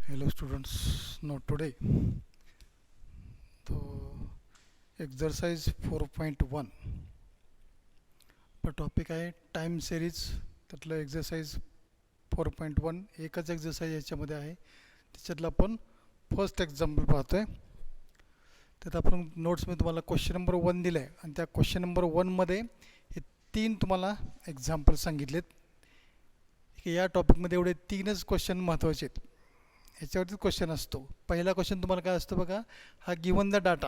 Hello students, now today the exercise 4.1 per topic आहे time series. त्यातलं exercise 4.1 एकच exercise याच्यामध्ये आहे. त्याच्यातलं आपण फर्स्ट एक्झाम्पल पाहतोय. त्यात आपण नोट्समध्ये तुम्हाला क्वेश्चन नंबर 1 दिलं आहे आणि त्या क्वेश्चन नंबर 1मध्ये हे 3 तुम्हाला एक्झाम्पल सांगितलेत की या टॉपिकमध्ये एवढे 3च क्वेश्चन महत्त्वाचे आहेत. याच्यावरती क्वेश्चन असतो. पहिला क्वेश्चन तुम्हाला काय असतो बघा, हा गिवन द डाटा,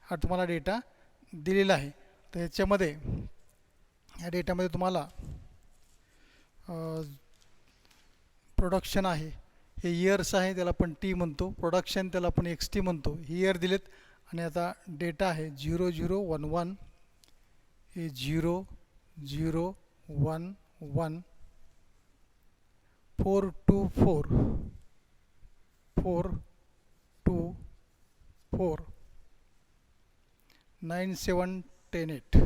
हा तुम्हाला डेटा दिलेला आहे. तर याच्यामध्ये या डेटामध्ये तुम्हाला प्रोडक्शन आहे, हे इयर्स आहे, त्याला आपण टी म्हणतो. प्रोडक्शन त्याला आपण एक्स टी म्हणतो. ही इयर दिलेत आणि आता डेटा आहे 0011, हे 0011 424 424 9710 8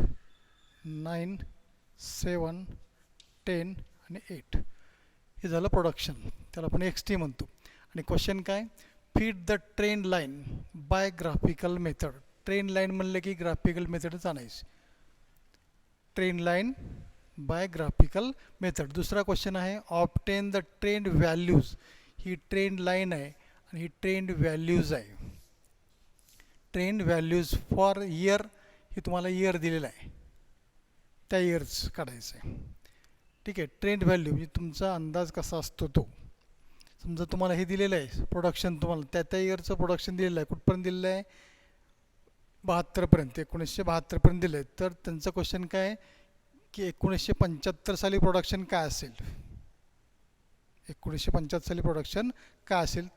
9710 आणि 8 हे झालं प्रोडक्शन, त्याला आपण एक्स टी म्हणतो. आणि क्वेश्चन काय, fit the trend line by graphical method. Trend line म्हणलं की ग्राफिकल मेथडच आणायची. Trend line by graphical method. दुसरा क्वेश्चन आहे obtain the trend values. He trend line आहे आणि ही ट्रेंड व्हॅल्यूज आहे. ट्रेंड व्हॅल्यूज फॉर इयर, हे तुम्हाला इयर दिलेलं आहे, त्या इयर्स काढायचं आहे. ठीक आहे. ट्रेंड व्हॅल्यू म्हणजे तुमचा अंदाज कसा असतो तो. समजा तुम्हाला हे दिलेलं आहे प्रोडक्शन, तुम्हाला त्या इयरचं प्रोडक्शन दिलेलं आहे. कुठपर्यंत दिलेलं आहे, 72पर्यंत, 1972पर्यंत दिलं आहे. तर त्यांचं क्वेश्चन काय आहे की 1975 साली प्रोडक्शन काय असेल, 1975 साली प्रोडक्शन काय असेल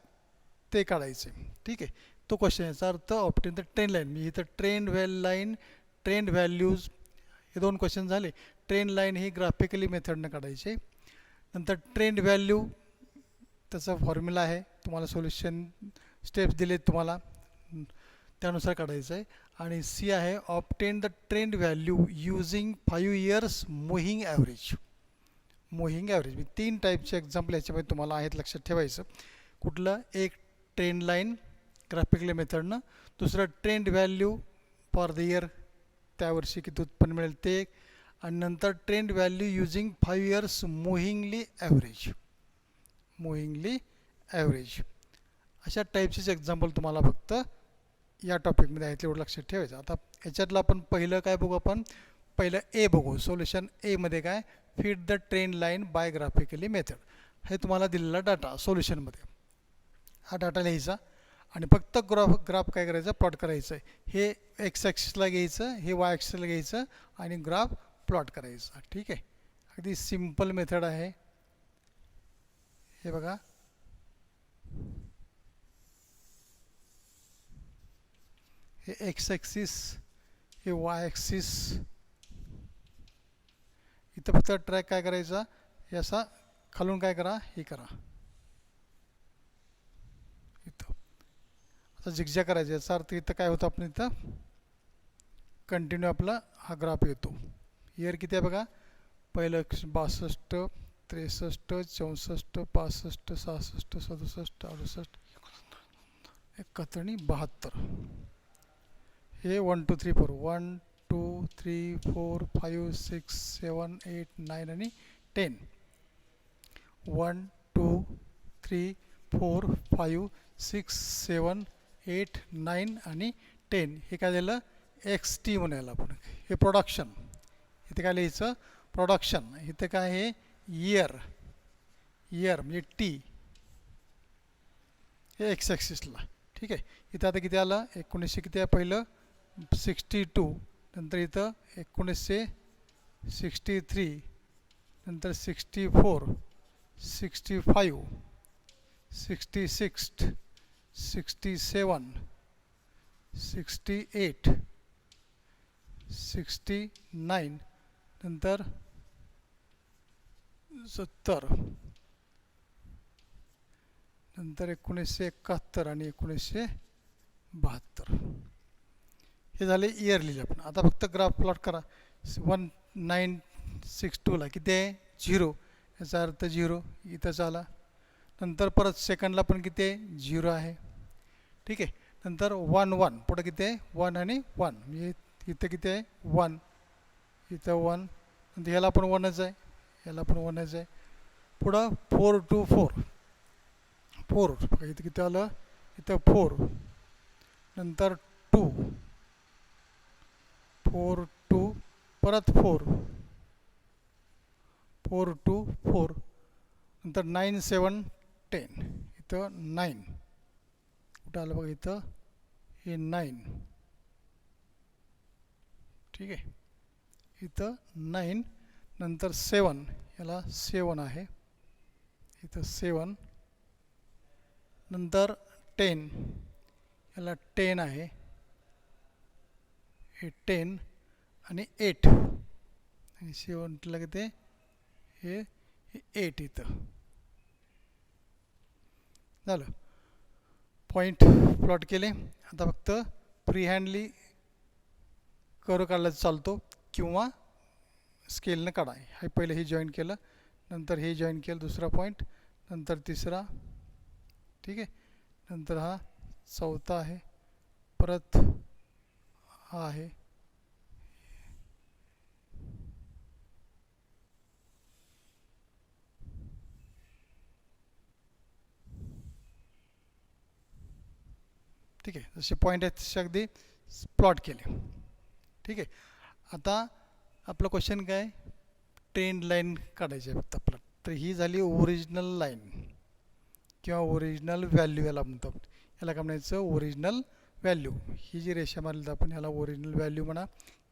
ते काढायचे. ठीक आहे. तो क्वेश्चन, याचा अर्थ ऑप्टेन द ट्रेंड लाईन. मी इथं ट्रेंड लाईन, ट्रेंड व्हॅल्यूज हे 2 क्वेश्चन झाले. ट्रेंड लाईन ही ग्राफिकली मेथडनं काढायचे. नंतर ट्रेंड व्हॅल्यू, त्याचा फॉर्म्युला आहे, तुम्हाला सोल्युशन स्टेप्स दिलेत तुम्हाला, त्यानुसार काढायचं आहे. आणि सी आहे obtain the trend value using 5 years moving average. Moving average 3 टाईपचे एक्झाम्पल याच्यामध्ये तुम्हाला आहेत, लक्षात ठेवायचं. कुठलं, एक ट्रेंड लाईन ग्राफिकल मेथडनं, दुसरं trend value for the year, त्या वर्षी किती उत्पन्न मिळेल ते, आणि नंतर trend value using 5 years movingly average. Movingly average अशा टाईपचेच एक्झाम्पल तुम्हाला फक्त या टॉपिकमध्ये आहेत, एवढं लक्षात ठेवायचं. आता याच्यातलं आपण पहिलं काय बघू, आपण पहिलं ए बघू. सोल्युशन एमध्ये काय, fit the trend line by graphically method. हे तुम्हाला दिलेला डाटा सोल्युशनमध्ये, हा डाटा लिहायचा आणि फक्त ग्राफ काय करायचं, प्लॉट करायचं. हे एक्स ॲक्सिसला घ्यायचं, हे वाय ॲक्सिसला घ्यायचं आणि ग्राफ प्लॉट करायचा. ठीक आहे. अगदी सिम्पल मेथड आहे. हे बघा, हे एक्स ॲक्सिस, हे वाय ॲक्सिस. इथं फक्त ट्रॅक काय करायचा, हे असा खालून काय करा, हे करा, इथं आता झिगझॅग करायचं. याचा अर्थ इथं काय होतं, आपण इथं कंटिन्यू आपला हा ग्राफ येतो. इयर किती आहे बघा, पहिलं 62, 63, 64, 65, 66, 67, 68, 71, 72. हे 1 2 3 4, 1 2 3 4 5 6 7 8 9 आणि 10. 1 2 3 4 5 6 7 8 9 आणि 10. हे काय झालं, एक्स टी म्हणायला आपण. हे प्रोडक्शन, इथे काय लिहायचं, प्रोडक्शन. इथे काय आहे, इयर, इयर म्हणजे टी, हे एक्स ॲक्सिसला. ठीक आहे. इथं आता किती आलं, 1900 किती आहे, पहिलं 62, नंतर इथं 1963, नंतर 64, 65, 66, 67, 68, 69, नंतर 70, नंतर 1971 आणि 1972. हे झाले इयर लिहिले आपण. आता फक्त ग्राफ प्लॉट करा. 1962ला किती आहे, 0, याचा अर्थ 0 इथंच आला. नंतर परत सेकंडला पण किती आहे 0 आहे. ठीक आहे. नंतर 1 1 पुढं किती आहे 1 आणि 1 म्हणजे इथं किती आहे 1, इथं 1, नंतर ह्याला पण 1च आहे, ह्याला पण 1च आहे. पुढं 4 2 4 4 बघा इथं किती आलं, इथं 4, नंतर 2 4 2 परत 4 4 2 4, नंतर 9 7 10 इथं 9 कुठं आलं बघा इथं हे 9. ठीक आहे. इथं 9 नंतर 7 याला 7 आहे, इथं 7 नंतर 10 याला 10 आहे, हे 10 आणि 8 आणि 7ला किती हे 8 इथं झालं. पॉईंट प्लॉट केले. आता फक्त फ्री हँडली कर्व काढला चालतो किंवा स्केलनं काढा. हे पहिले हे जॉईन केलं, नंतर हे जॉईन केलं दुसरा पॉईंट, नंतर तिसरा. ठीक आहे. नंतर हा चौथा आहे, परत हा आहे, ठीक आहे. जसे पॉईंट आहेत तसे अगदी प्लॉट केले. ठीक आहे. आता आपलं क्वेश्चन काय, ट्रेंड लाईन काढायची आहे फक्त आपलं. तर ही झाली ओरिजिनल लाईन किंवा ओरिजिनल व्हॅल्यू याला म्हणतो आपण. याला काय म्हणायचं ओरिजिनल व्हॅल्यू. ही जी रेषा मारली तर आपण ह्याला ओरिजिनल व्हॅल्यू म्हणा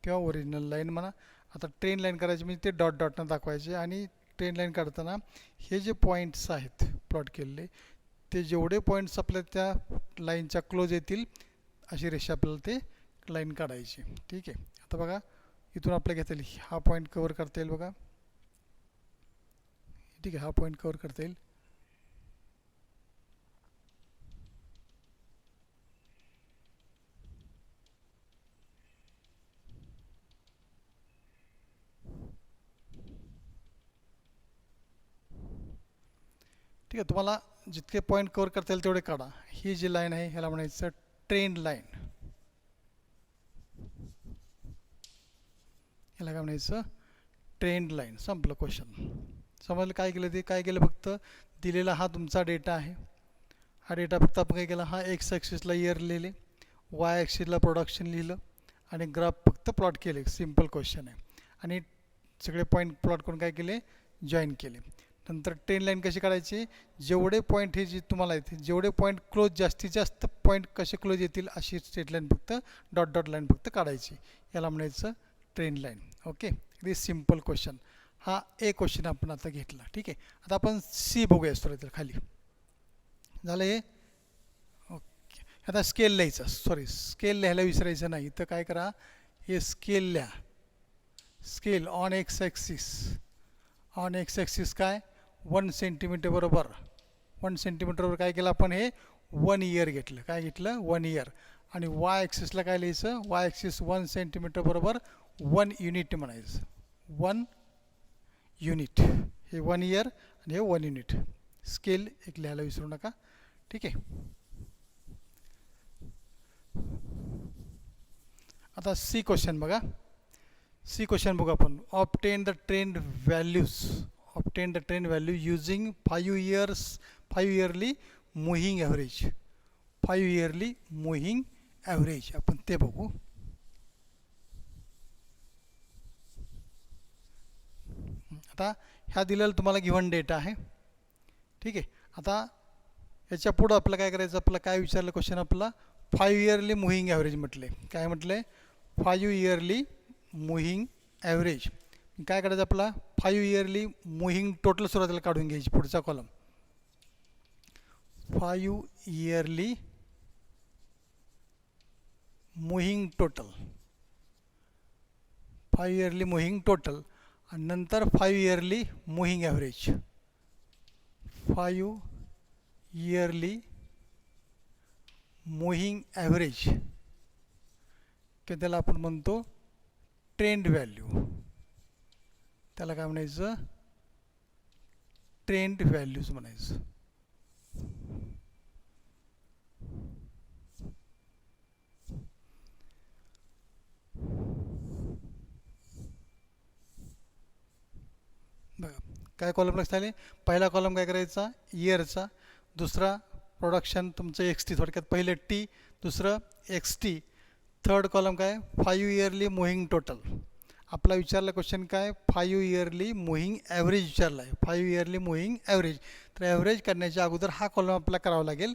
किंवा ओरिजिनल लाईन म्हणा. आता ट्रेंड लाईन करायची म्हणजे ते डॉट डॉटनं दाखवायचे आणि ट्रेंड लाईन काढताना हे जे पॉईंट्स आहेत प्लॉट केलेले ते जेवढे पॉईंट्स आपल्या त्या लाईनच्या क्लोज येतील अशी रेषा आपल्याला ते लाईन काढायची. ठीक आहे. आता बघा इथून आपल्याला घेता येईल हा पॉईंट कवर करता येईल बघा. ठीक आहे. हा पॉईंट कवर करता येईल. ठीक आहे. तुम्हाला जितके पॉईंट कवर करता येईल तेवढे काढा. ही जी लाईन आहे ह्याला म्हणायचं ट्रेंड लाईन. ह्याला काय म्हणायचं ट्रेंड लाईन. संपलं क्वेश्चन. समजलं काय केलं ते, काय केलं फक्त दिलेला हा तुमचा डेटा आहे. हा डेटा फक्त आपण काय केला, हा एक्स ॲक्सिसला इयर लिहिले, वाय ॲक्सिसला प्रोडक्शन लिहिलं आणि ग्राफ फक्त प्लॉट केले. सिम्पल क्वेश्चन आहे. आणि सगळे पॉईंट प्लॉट करून काय केले जॉईन केले. नंतर ट्रेंड लाईन कशी काढायची, जेवढे पॉईंट हे जे तुम्हाला येते जेवढे पॉईंट क्लोज जास्तीत जास्त पॉईंट कसे क्लोज येतील अशी स्ट्रेट लाईन फक्त डॉट डॉट लाईन फक्त काढायची. याला म्हणायचं ट्रेंड लाईन. ओके. दिस सिम्पल क्वेश्चन. हा ए क्वेश्चन आपण आता घेतला. ठीक आहे. आता आपण सी बघूया तर खाली झालं हे. ओके. आता स्केल लिहायचं, सॉरी स्केल लिहायला विसरायचं नाही. तर काय करा, हे स्केल लिहा. Scale on x axis, on x axis काय 1 सेंटीमीटर बरोबर 1 सेंटीमीटरवर काय केलं आपण हे 1 इयर घेतलं. काय घेतलं 1 इयर. आणि वाय ॲक्सिसला काय लिहायचं, वाय ॲक्सिस 1 सेंटीमीटर बरोबर 1 युनिट म्हणायचं. 1 युनिट हे 1 इयर आणि हे 1 युनिट. स्केल एक लिहायला विसरू नका. ठीक आहे. आता सी क्वेश्चन बघा. सी क्वेश्चन बघू आपण. Obtain the trend values, obtain the trend value using 5 yearly moving average. 5 yearly moving average आपण ते बघू. आता ह्या दिलेला तुम्हाला गिव्हन डेटा आहे. ठीक आहे. आता याच्या पुढं आपलं काय करायचं, आपलं काय विचारलं क्वेश्चन आपला 5 इयरली मुव्हिंग ॲव्हरेज म्हटले. काय म्हटले 5 इयरली मुव्हिंग ॲव्हरेज. काय करायचं आपला 5 इयरली मुव्हिंग टोटल सुरुवातीला काढून घ्यायची पुढचा column. 5 yearly moving total, 5 yearly moving total आणि नंतर 5 yearly moving average. 5 yearly moving average की त्याला आपण म्हणतो ट्रेंड व्हॅल्यू. त्याला काय म्हणायचं ट्रेंड व्हॅल्यूज म्हणायचं. काय कॉलम लक्षात आले? पहिला कॉलम काय करायचा? इयरचा. दुसरा प्रोडक्शन तुमचं XT, थोडक्यात पहिलं T, दुसरं XT. थर्ड कॉलम काय? 5 इयरली मुव्हिंग टोटल. आपला विचारला क्वेश्चन काय? 5 इयरली मुव्हिंग ॲव्हरेज विचारला आहे. 5 इयरली मुव्हिंग ॲव्हरेज. तर ॲव्हरेज करण्याच्या अगोदर हा कॉलम आपल्याला करावा लागेल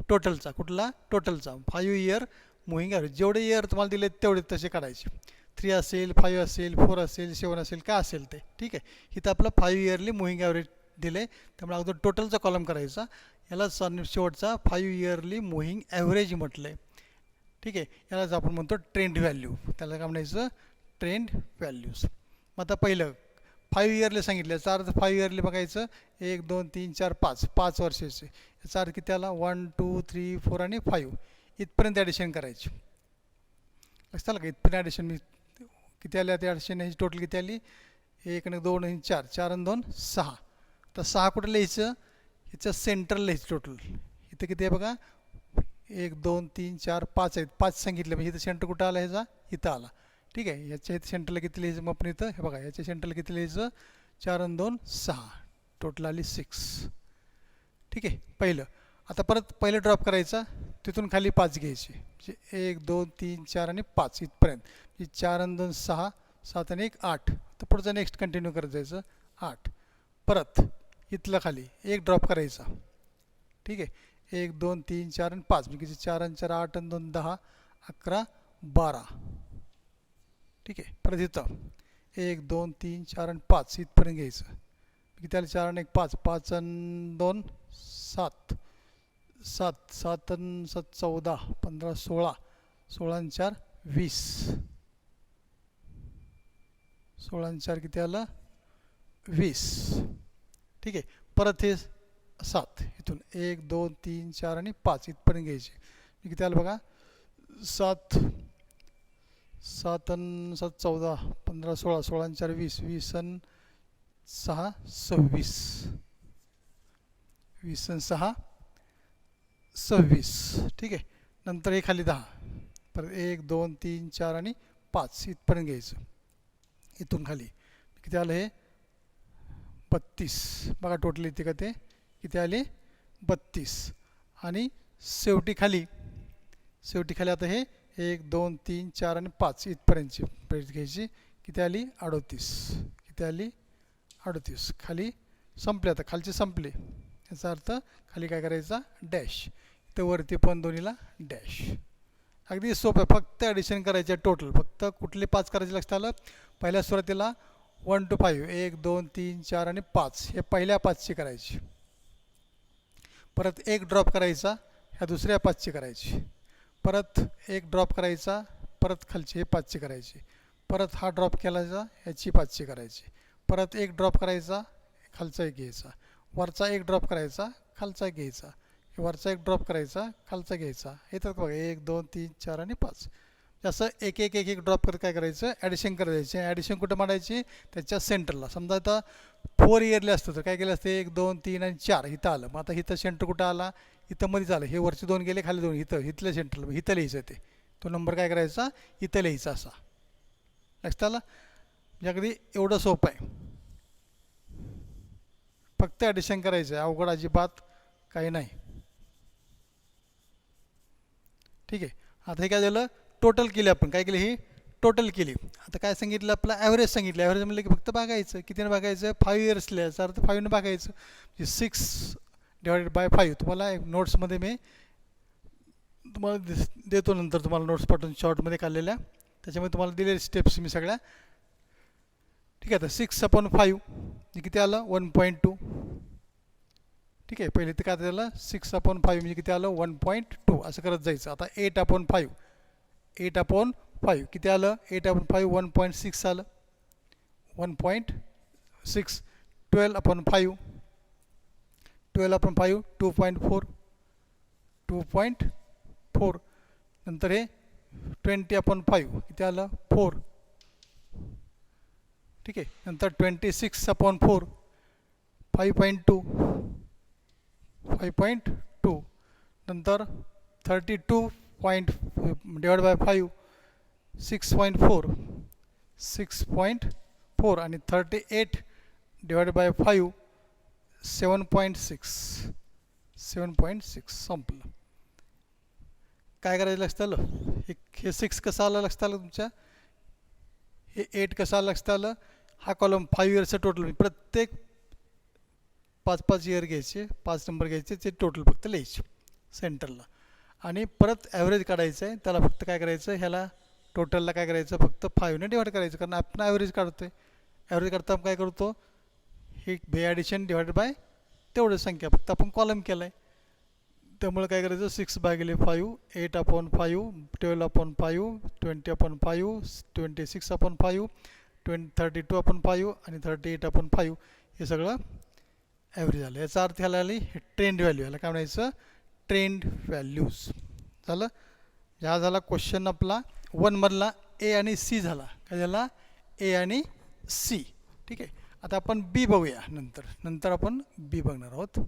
टोटलचा. कुठला? टोटलचा. 5 इयर मुव्हिंग ॲव्हरेज. जेवढे इयर तुम्हाला दिले तेवढे तसे काढायचे. 3 असेल, 5 असेल, 4 असेल, 7 असेल, काय असेल ते. ठीक आहे. इथं आपलं 5 इयरली मुव्हिंग ॲव्हरेज दिले, त्यामुळे अगोदर टोटलचा कॉलम करायचा. याला शेवटचा 5 इयरली मुव्हिंग ॲव्हरेज म्हटलं आहे. ठीक आहे. यालाच आपण म्हणतो ट्रेंड व्हॅल्यू. त्याला काय म्हणायचं? Trend values. मग आता पहिलं 5 इयरली सांगितलं, याचा अर्थ 5 इयरली बघायचं. 1 2 3 4 5, 5 वर्षाचे. याचा अर्थ किती आला? 1 2 3 4 आणि 5 इथपर्यंत ॲडिशन करायची. लक्षात आलं का? इथपर्यंत ॲडिशन मी किती आले? ते ॲडिशन ह्याची टोटल किती आली? 1 आणि 2 आणि 4, 4 आणि 2 6. तर 6 कुठं लिहायचं? ह्याचं सेंट्रल लिहायचं टोटल. इथं किती आहे बघा? 1 2 3 4 5 आहेत. 5 सांगितले म्हणजे इथं सेंटर कुठं आला ह्याचा? इथं आला. ठीक आहे. याच्या इथं सेंटरला किती लिहायचं मग आपण इथं? हे बघा, याच्या सेंटरला किती लिहायचं? 4 आणि 2 6, टोटल आली 6. ठीक आहे. पहिलं. आता परत पहिलं ड्रॉप करायचा, तिथून खाली 5 घ्यायचे. म्हणजे 1 2 3 4 आणि 5 इथपर्यंत. म्हणजे 4 आणि 2 6, 7 आणि 1 8. तर पुढचं नेक्स्ट कंटिन्यू करत जायचं. 8. परत इथलं खाली एक ड्रॉप करायचा. ठीक आहे. 1 2 3 4 आणि 5 म्हणजे 4 आणि 4 8 आणि 2 10 11 12. ठीक आहे. परत इथं 1 2 3 4 आणि 5 इथपर्यंत घ्यायचं. किती आलं? 4 आणि 1 5, 5 आणि 2 7, 7 7 आणि 7 14 15 16, 16 आणि 4 20, 16 आणि 4 किती आलं? 20. ठीक आहे. परत हे 7 इथून 1 2 3 4 आणि 5 इथपर्यंत घ्यायचे. किती आलं बघा? 7 7 आणि 7 14 15 16, 16 आणि 4 20, 20 आणि 6 26, 20 आणि 6 26. ठीक आहे. नंतर हे खाली 10. परत 1 2 3 4 आणि 5 इथपर्यंत घ्यायचं. इथून खाली किती आलं? हे 32. बघा टोटल इथे का ते किती आले? 32. आणि शेवटी खाली आता हे 1 2 3 4 आणि 5 इथपर्यंतची पेज घ्यायची. किती आली? 38. किती आली? 38. खाली संपले. आता खालचे संपले, याचा अर्थ खाली काय करायचा? डॅश. तर वरती पण दोन्हीला डॅश. अगदी सोपं आहे. फक्त ॲडिशन करायचे टोटल. फक्त कुठले 5 करायचे लक्षात आलं? पहिल्या सुरुवातीला 1 to 5, 1 2 3 4 आणि 5 हे पहिल्या 5ची करायची. परत एक ड्रॉप करायचा, ह्या दुसऱ्या 5ची करायची. परत एक ड्रॉप करायचा, परत खालची हे 5ची करायची. परत हा ड्रॉप केलाचा, ह्याची 5ची करायची. परत एक ड्रॉप करायचा, खालचा एक घ्यायचा. वरचा एक ड्रॉप करायचा, खालचा एक घ्यायचा. वरचा एक ड्रॉप करायचा, खालचा घ्यायचा. हे तर बघा 1 2 3 4 आणि 5. असं एक एक एक एक ड्रॉप करत काय करायचं? ॲडिशन करायचे. ॲडिशन कुठं मांडायची? त्याच्या सेंटरला. समजा आता 4 इयरली असतं तर काय केलं असतं? 1 2 3 आणि 4 इथं आलं. मग आता इथं सेंटर कुठं आला? इथं मध्येच आलं. हे वरचे 2 गेले, खाली 2 इथल्या सेंटरला. इथं लिहायचं ते. तो नंबर काय करायचा? इथं लिहायचा असा. लक्षात आलं? म्हणजे अगदी एवढं सोपं आहे. फक्त ॲडिशन करायचं आहे. अवघड अजिबात काही नाही. ठीक आहे. आता हे काय झालं? टोटल केली आपण. काय केली? ही टोटल केली. आता काय सांगितलं? आपलं ॲव्हरेज सांगितलं. ॲव्हरेज म्हणलं की फक्त भागायचं. कितीने भागायचं? 5 इयर्स लिहायचं. अर्थ 5ने भागायचं. म्हणजे 6/5. तुम्हाला नोट्समध्ये मी तुम्हाला देतो, नंतर तुम्हाला नोट्स पाठवून शॉर्टमध्ये काढलेल्या. त्याच्यामुळे तुम्हाला दिलेल्या स्टेप्स मी सगळ्या. ठीक आहे. आता 6/5 म्हणजे किती आलं? 1.2. ठीक आहे. पहिले ते काय झालं? 6/5 म्हणजे किती आलं? 1.2. असं करत जायचं. आता 8/5. 8/5 किती आलं? 8/5 1.6 आलं. 1.6. 12/5 12/5 2.4. 2.4. नंतर हे 20/5 किती आलं? 4. ठीक आहे. नंतर 26/4 5.2. 5.2. नंतर 32/5 6.4. 6.4. आणि 38 डिवाइड बाय 5 7.6 संपलं. काय करायचं लक्षात आलं? हे 6 कसं आलं लक्षात आलं तुमच्या? हे 8 कसं आलं लक्षात आलं? हा कॉलम 5 इयर्सचं टोटल, प्रत्येक 5-5 इयर घ्यायचे, 5 नंबर घ्यायचे, ते टोटल फक्त लिहायचे सेंटरला आणि परत ॲव्हरेज काढायचं आहे. त्याला फक्त काय करायचं, ह्याला टोटलला काय करायचं, फक्त 5ने डिवाइड करायचं, कारण आपण ॲव्हरेज काढतोय. ॲव्हरेज काढता काय करतो, हे बे ॲडिशन डिवाइड बाय तेवढं संख्या, फक्त आपण कॉलम केला आहे. त्यामुळे काय करायचं, 6/5, 8/5, 12/5, 20/5, 26/5, 32/5 आणि 38/5 हे सगळं ॲव्हरेज आलं. याचा अर्थ ह्याला आली ट्रेंड व्हॅल्यू, ह्याला काय म्हणायचं, ट्रेंड व्हॅल्यूज झालं. हा झाला क्वेश्चन आपला 1मधला ए आणि सी झाला. काय झाला, ए आणि सी. ठीक आहे. आता आपण बी बघूया नंतर आपण बी बघणार आहोत.